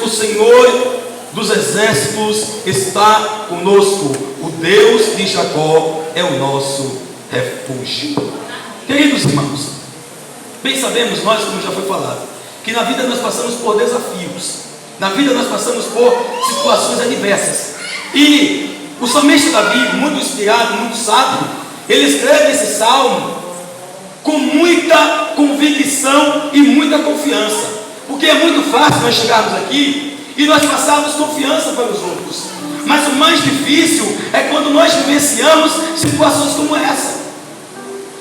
O Senhor dos exércitos está conosco. O Deus de Jacó é o nosso refúgio. Queridos irmãos, bem sabemos nós, como já foi falado, que na vida nós passamos por desafios. Na vida nós passamos por situações adversas. E o salmista Davi, muito inspirado, muito sábio, ele escreve esse salmo com muita convicção e muita confiança. Porque é muito fácil nós chegarmos aqui e nós passarmos confiança para os outros. Mas o mais difícil é quando nós vivenciamos situações como essa,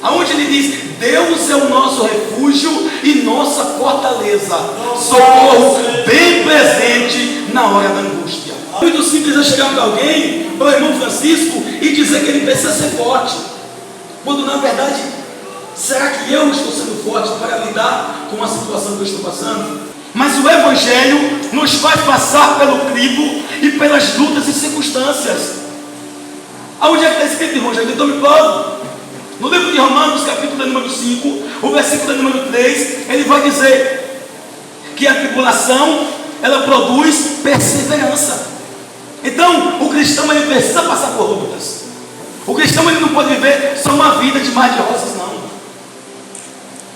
aonde ele diz: Deus é o nosso refúgio e nossa fortaleza, socorro bem presente na hora da angústia. Muito simples é chegar para alguém, para o irmão Francisco, e dizer que ele precisa ser forte, quando na verdade, será que eu estou sendo forte para lidar com a situação que eu estou passando? Mas o Evangelho nos faz passar pelo crivo e pelas lutas e circunstâncias. Aonde é que está escrito, irmão? Já gritou-me Paulo? No livro de Romanos, capítulo número 5, o versículo número 3, ele vai dizer que a tribulação, ela produz perseverança. Então, o cristão, ele precisa passar por lutas. O cristão, ele não pode viver só uma vida de mar de rosas, não.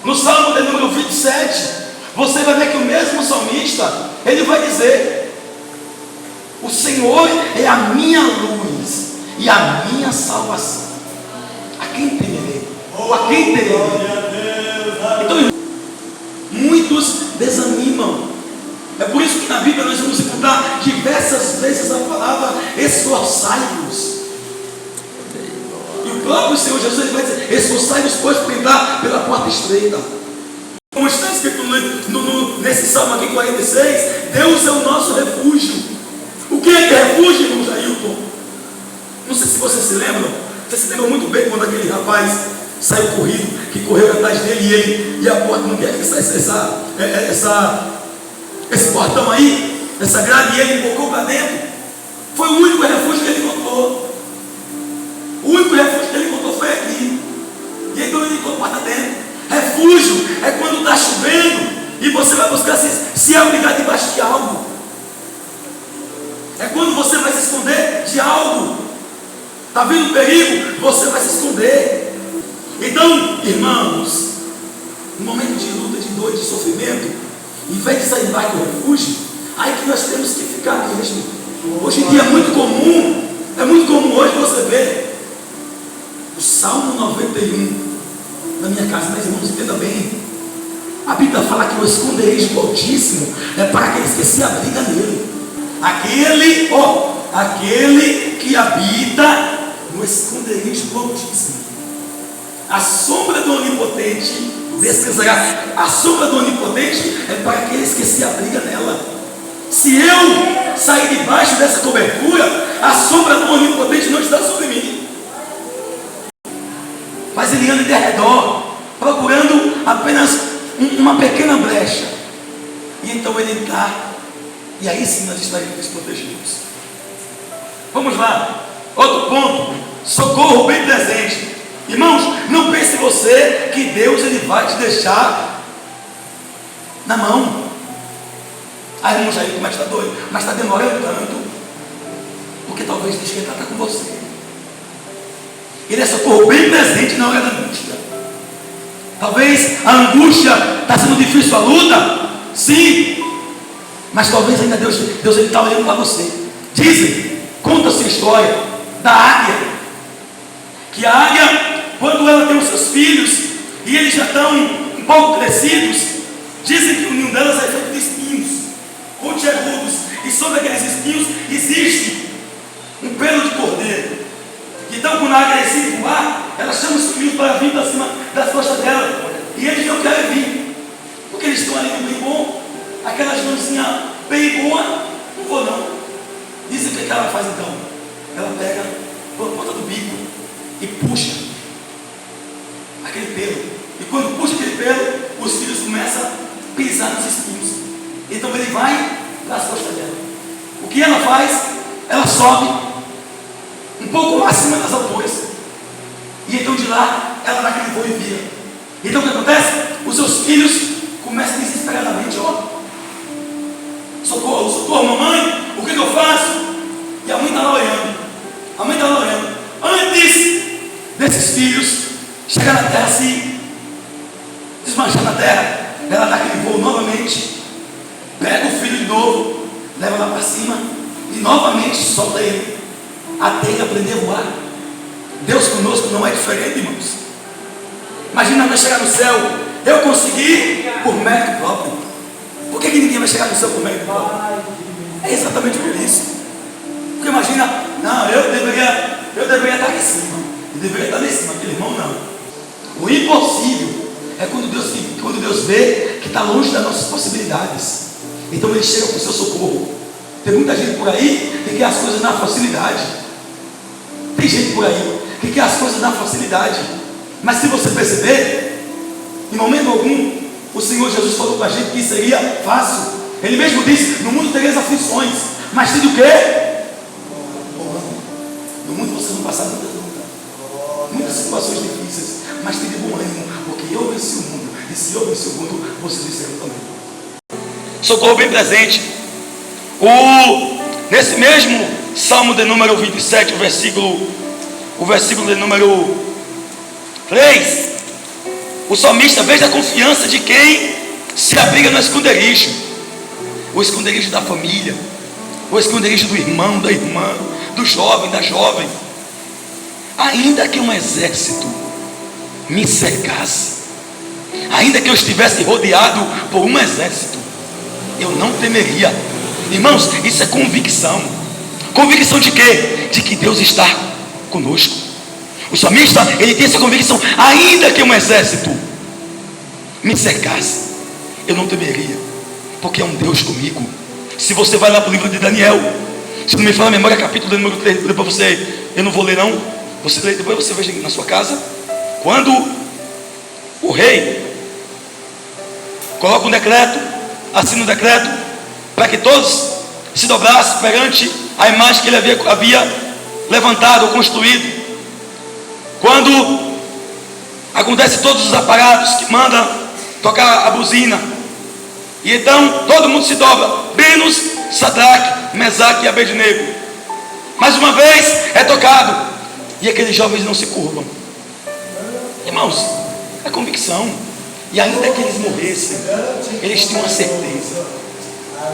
No Salmo de número 27, você vai ver que o mesmo salmista, ele vai dizer: o Senhor é a minha luz e a minha salvação. A quem temerei? Ou a quem terei? Então, muitos desanimam. É por isso que na Bíblia nós vamos encontrar diversas vezes a palavra esforçai-vos. E o próprio Senhor Jesus vai dizer: esforçai-vos, pois, para entrar pela porta estreita. Como está escrito nesse Salmo aqui 46, Deus é o nosso refúgio. O que é refúgio, irmão Jailton? Não sei se você se lembra. Você se lembra muito bem quando aquele rapaz saiu corrido, que correu atrás dele e a porta não quer que saísse esse portão aí, essa grade, e ele embocou para dentro. Foi o único refúgio que ele encontrou. O único refúgio que ele encontrou foi aqui. E então ele encontrou a porta dentro. Refúgio é quando está chovendo e você vai buscar se abrigar debaixo de algo. É quando você vai se esconder de algo. Está vindo perigo, você vai se esconder. Então, irmãos, no momento de luta, de dor, de sofrimento, em vez de sair embaixo do refúgio, aí que nós temos que ficar mesmo. Hoje em dia é muito comum hoje você ver o Salmo 91 na minha casa. Mas irmãos, entenda bem, a Bíblia fala que o esconderijo do Altíssimo é para aqueles que se abrigam nele. Aquele que habita no esconderijo do Altíssimo, a sombra do Onipotente descansará. A sombra do Onipotente é para aqueles que se abrigam nela. Se eu sair debaixo dessa cobertura, a sombra do Onipotente não está sobre mim, mas ele anda de redor, procurando apenas uma pequena brecha. E então ele está, e aí sim nós estaremos desprotegidos. Vamos lá, outro ponto: socorro bem presente. Irmãos, não pense você que Deus ele vai te deixar na mão. Ah, irmão Jair, como é que está doido? Mas está demorando tanto, porque talvez Deus queira tratar com você. Ele é socorro bem presente na hora da angústia. Talvez a angústia está sendo difícil, a luta, sim, mas talvez ainda Deus ele está olhando para você. Dizem, conta-se a história da águia, que a águia, quando ela tem os seus filhos e eles já estão um pouco crescidos, dizem que o ninho delas é feito de espinhos pontiagudos, e sobre aqueles espinhos existe um pelo de cordeiro. Então, quando a águia decide voar, ela chama os filhos para vir para cima das costas dela, e eles não querem vir, porque eles estão ali no bem bom, aquelas mãozinhas bem boas, não vou não. Dizem o que ela faz então? Ela pega a ponta do bico e puxa aquele pelo, e quando puxa aquele pelo, os filhos começam a pisar nos espinhos. Então ele vai para as costas dela. O que ela faz? Ela sobe um pouco acima das alturas, e então de lá ela dá aquele voo e vira. Então o que acontece? Os seus filhos começam desesperadamente, Socorro, socorro, mamãe, o que eu faço? E a mãe está lá olhando. A mãe está lá olhando. Antes desses filhos chegar na terra assim, desmanchar na terra, ela dá aquele voo novamente, pega o filho de novo, leva lá para cima e novamente solta ele até ele aprender a voar. Deus conosco não é diferente, irmãos. Imagina nós chegar no céu. Eu consegui por mérito próprio. Por que ninguém vai chegar no céu por mérito próprio? É exatamente por isso. Porque imagina, não, eu deveria estar aqui em cima, eu deveria estar lá em cima, aquele irmão não. O impossível é quando Deus vê que está longe das nossas possibilidades. Então ele chega com o seu socorro. Tem muita gente por aí que quer as coisas na facilidade. Tem gente por aí que quer as coisas na facilidade. Mas se você perceber, em momento algum, o Senhor Jesus falou para a gente que seria fácil. Ele mesmo disse: no mundo tereis aflições, mas tem o quê? No mundo vocês vão passar muitas lutas, muitas situações difíceis, mas tem de bom ânimo, porque eu venci o mundo, e se eu venci o mundo, vocês vencerão também. Socorro bem presente. Nesse mesmo Salmo de número 27, o versículo de número 3, o salmista veja a confiança de quem se abriga no esconderijo, o esconderijo da família, o esconderijo do irmão, da irmã, do jovem, da jovem. Ainda que um exército me cercasse, ainda que eu estivesse rodeado por um exército, eu não temeria. Irmãos, isso é convicção. Convicção de quê? De que Deus está conosco. O salmista, ele tem essa convicção. Ainda que um exército me cercasse, eu não temeria, porque é um Deus comigo. Se você vai lá para o livro de Daniel, se não me fala a memória, capítulo de número 3, depois você, eu não vou ler não, você lê, depois você veja na sua casa, quando o rei coloca um decreto, assina um decreto, para que todos se dobrassem perante a imagem que ele havia levantado ou construído. Quando acontece todos os aparatos que mandam tocar a buzina, e então todo mundo se dobra, menos Sadraque, Mesaque e Abednego. Mais uma vez é tocado, e aqueles jovens não se curvam. Irmãos, é convicção. E ainda que eles morressem, eles tinham a certeza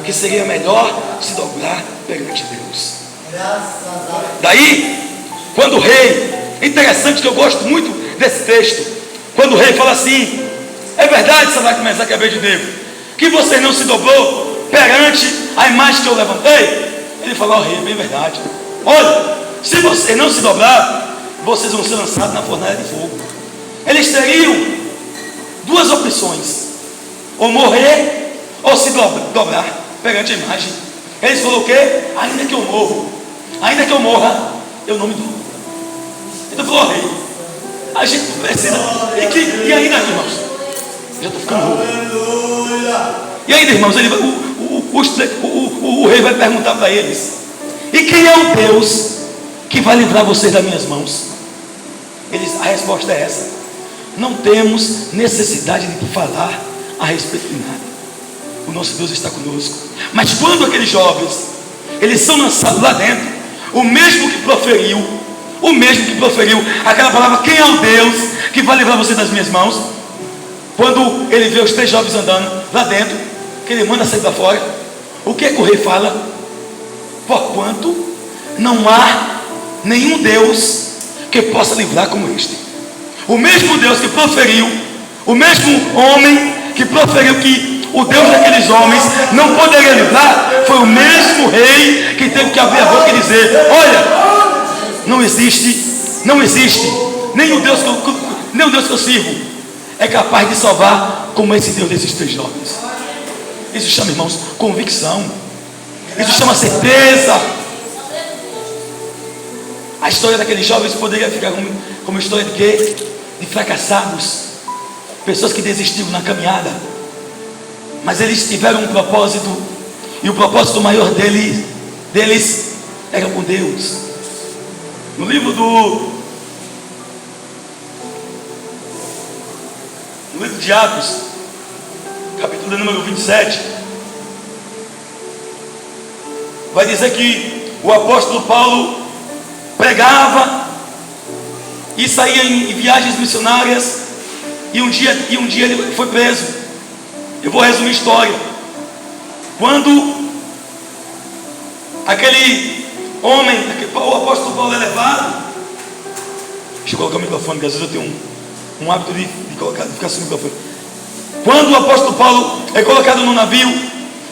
que seria melhor se dobrar perante Deus. Daí, quando o rei, interessante que eu gosto muito desse texto, quando o rei fala assim: é verdade, Sadraque, Mesaque e Abednego, que você não se dobrou perante a imagem que eu levantei? Ele falou: ó rei, é bem verdade. Olha, se você não se dobrar, vocês vão ser lançados na fornalha de fogo. Eles teriam duas opções: ou morrer, ou se dobrar perante a imagem. Eles falaram o quê? Ainda que eu morra, eu não me dobro. Então falou: rei, a gente precisa. E ainda, irmãos, já estou ficando rouco. E ainda, irmãos, o rei vai perguntar para eles: e quem é o Deus que vai livrar vocês das minhas mãos? A resposta é essa: não temos necessidade de falar a respeito de nada. O nosso Deus está conosco. Mas quando aqueles jovens, eles são lançados lá dentro, o mesmo que proferiu aquela palavra: quem é o Deus que vai livrar você das minhas mãos? Quando ele vê os três jovens andando lá dentro, que ele manda sair para fora, o que o rei fala? Porquanto não há nenhum Deus que possa livrar como este. O mesmo Deus que proferiu, o mesmo homem que proferiu que o Deus daqueles homens não poderia livrar, foi o mesmo rei que teve que abrir a boca e dizer: olha, não existe, nem o Deus que eu sirvo é capaz de salvar como esse Deus desses três jovens. Isso chama, irmãos, convicção. Isso chama certeza. A história daqueles jovens poderia ficar como história de quê? De fracassados, pessoas que desistiram na caminhada. Mas eles tiveram um propósito, e o propósito maior deles era com Deus. No livro de Atos, capítulo número 27, vai dizer que o apóstolo Paulo pregava e saía em viagens missionárias, e um dia ele foi preso. Eu vou resumir a história. Quando aquele homem, o apóstolo Paulo é levado, deixa eu colocar o microfone, porque às vezes eu tenho um hábito de ficar sem o microfone. Quando o apóstolo Paulo é colocado no navio,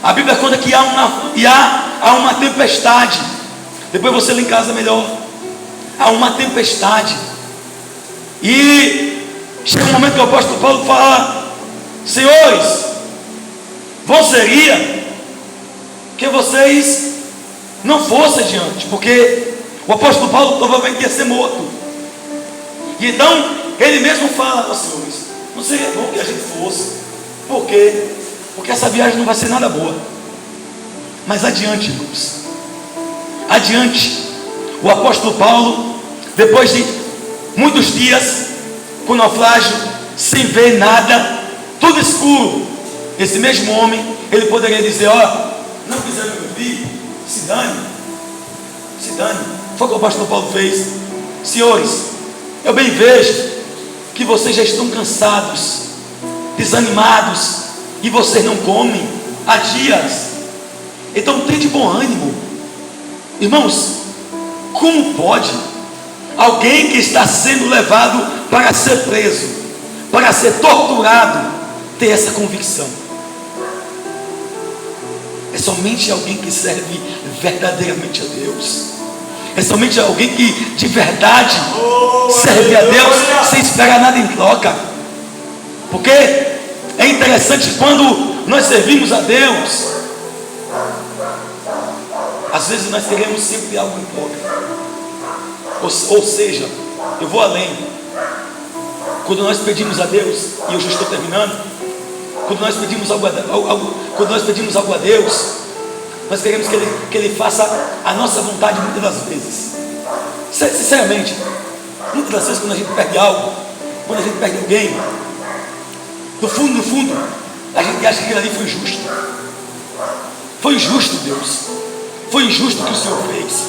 a Bíblia conta que há uma tempestade. Depois você lê em casa melhor. Há uma tempestade. E chega um momento que o apóstolo Paulo fala: senhores, bom seria que vocês não fossem adiante, porque o apóstolo Paulo provavelmente ia ser morto. E então ele mesmo fala aos senhores: não seria bom que a gente fosse. Por quê? Porque essa viagem não vai ser nada boa. Mas adiante, irmãos, adiante, o apóstolo Paulo, depois de muitos dias com naufrágio, sem ver nada, tudo escuro, esse mesmo homem, ele poderia dizer: ó, não quiseram me ouvir, se dane. Foi o que o apóstolo Paulo fez. Senhores, eu bem vejo que vocês já estão cansados, desanimados, e vocês não comem há dias. Então tem de bom ânimo. Irmãos, como pode alguém que está sendo levado para ser preso, para ser torturado, ter essa convicção? É somente alguém que serve verdadeiramente a Deus. É somente alguém que de verdade serve a Deus sem esperar nada em troca. Porque é interessante, quando nós servimos a Deus, às vezes nós queremos sempre algo em troca. Ou seja, eu vou além. Quando nós pedimos a Deus, e eu já estou terminando, quando nós pedimos algo a Deus, nós queremos que Ele faça a nossa vontade muitas das vezes. Sinceramente, muitas das vezes quando a gente perde algo, quando a gente perde alguém, no fundo, a gente acha que aquilo ali foi injusto. Foi injusto, Deus. Foi injusto o que o Senhor fez.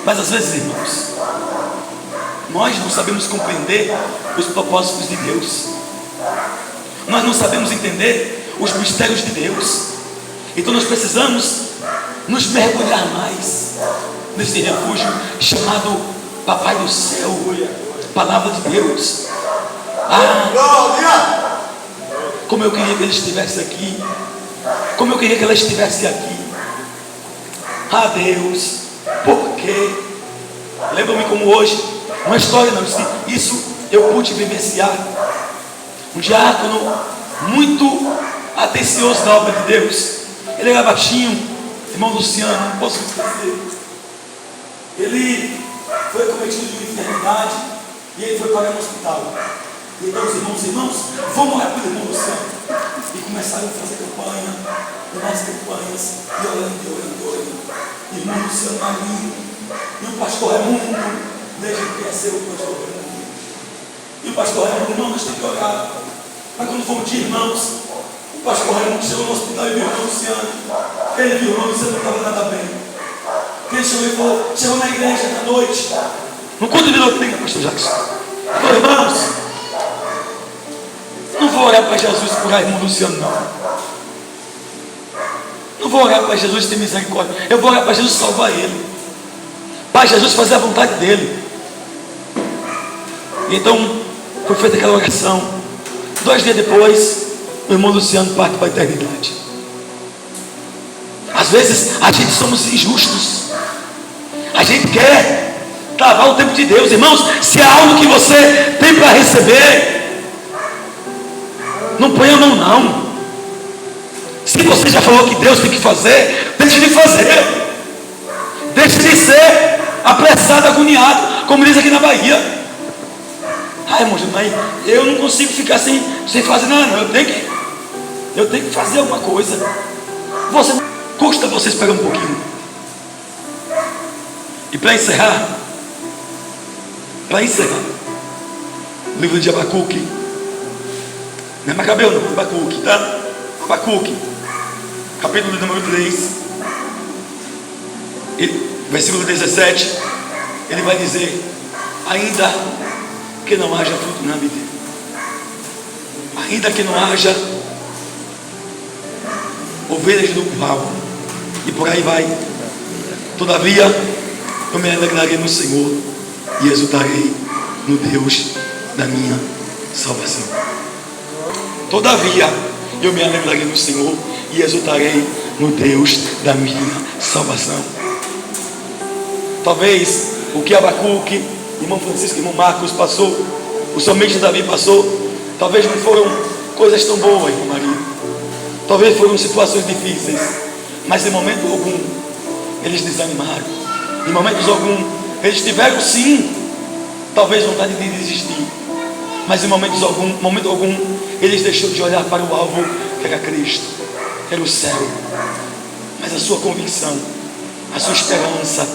Mas às vezes, irmãos, nós não sabemos compreender os propósitos de Deus. Nós não sabemos entender os mistérios de Deus. Então nós precisamos nos mergulhar mais nesse refúgio chamado Papai do Céu, Palavra de Deus. Como eu queria que ele estivesse aqui. Como eu queria que ela estivesse aqui. Deus, por quê? Lembra-me como hoje, uma história não, isso eu pude vivenciar. Um diácono muito atencioso da obra de Deus. Ele era baixinho, irmão Luciano, não posso me esquecer. Ele foi cometido de uma enfermidade e ele foi parar no hospital. E então os irmãos, vamos orar pelo irmão Luciano. E começaram a fazer campanha, mais campanhas, e orando. E o irmão Luciano ali, e o pastor Raimundo, desde que conheceu o pastor Raimundo. E o pastor Raimundo: irmão, nós temos que orar. Mas quando fomos de irmãos, o pastor Raimundo chegou no hospital e viu o irmão Luciano. Ele viu o irmão Luciano, não estava nada bem. Ele chegou e falou: chegou na igreja à noite, no culto de doutrina, pastor Jackson. Falou: irmãos, não vou orar para Jesus por Raimundo Luciano, não. Não vou orar para Jesus ter misericórdia. Eu vou orar para Jesus salvar ele, para Jesus fazer a vontade dele. E então foi feita aquela oração. 2 dias depois, o irmão Luciano parte para a eternidade. Às vezes a gente somos injustos. A gente quer travar o tempo de Deus. Irmãos, se há algo que você tem para receber, não ponha a mão não. Se você já falou que Deus tem que fazer, deixe de fazer. Deixe de ser apressado, agoniado, como diz aqui na Bahia. Irmão, eu não consigo ficar sem fazer nada, não. Eu tenho que fazer alguma coisa. Custa você esperar um pouquinho. E para encerrar, o livro de Abacuque, não é Macabeu não, Abacuque, tá? Abacuque, capítulo número 3, Versículo 17, ele vai dizer: ainda que não haja fruto na videira, ainda que não haja ovelhas no curral, e por aí vai, todavia eu me alegrarei no Senhor e exultarei no Deus da minha salvação. Todavia eu me alegrarei no Senhor e exultarei no Deus da minha salvação. Talvez o que Abacuque, irmão Francisco, irmão Marcos passou, o salmista Davi passou, talvez não foram coisas tão boas, irmão Maria, talvez foram situações difíceis, mas em momento algum eles desanimaram, em momentos algum eles tiveram sim, talvez vontade de desistir, mas em momento algum eles deixaram de olhar para o alvo, que era Cristo, que era o céu, mas a sua convicção, a sua esperança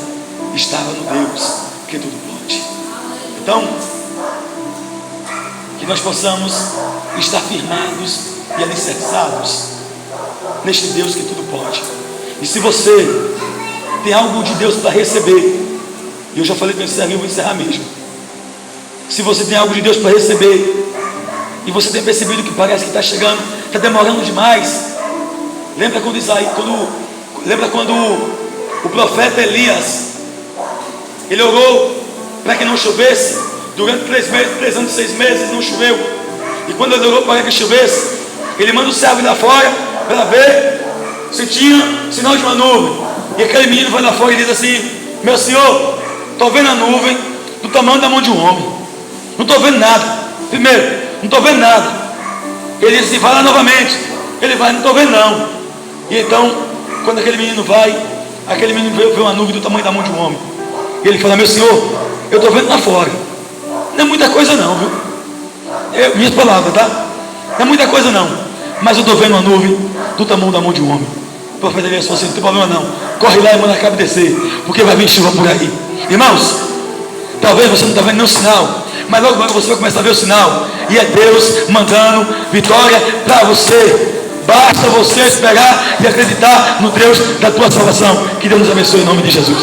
estava no Deus que tudo pode. Então, que nós possamos estar firmados e alicerçados neste Deus que tudo pode. E se você tem algo de Deus para receber, e eu já falei para encerrar, eu vou encerrar mesmo. Se você tem algo de Deus para receber, e você tem percebido que parece que está chegando, está demorando demais, lembra quando o profeta Elias, ele orou para que não chovesse durante 3 anos, 6 meses, não choveu. E quando ele orou para que chovesse, ele manda o servo ir lá fora para ver se tinha sinal de uma nuvem. E aquele menino vai lá fora e diz assim: meu senhor, estou vendo a nuvem do tamanho da mão de um homem, não estou vendo nada. Primeiro, não estou vendo nada. Ele diz assim: vai lá novamente. Ele vai: não estou vendo não. E então, quando aquele menino vai, aquele menino vê uma nuvem do tamanho da mão de um homem. E ele fala: meu senhor, eu estou vendo lá fora, não é muita coisa não, viu? Minhas palavras, tá? Não é muita coisa não, mas eu estou vendo uma nuvem do tamanho da mão de um homem. O profeta Elias falou assim: não tem problema não, corre lá e manda a cabo descer, porque vai vir chuva por aí. Irmãos, talvez você não está vendo nenhum sinal, mas logo você vai começar a ver o sinal, e é Deus mandando vitória para você. Basta você esperar e acreditar no Deus da tua salvação. Que Deus nos abençoe em nome de Jesus.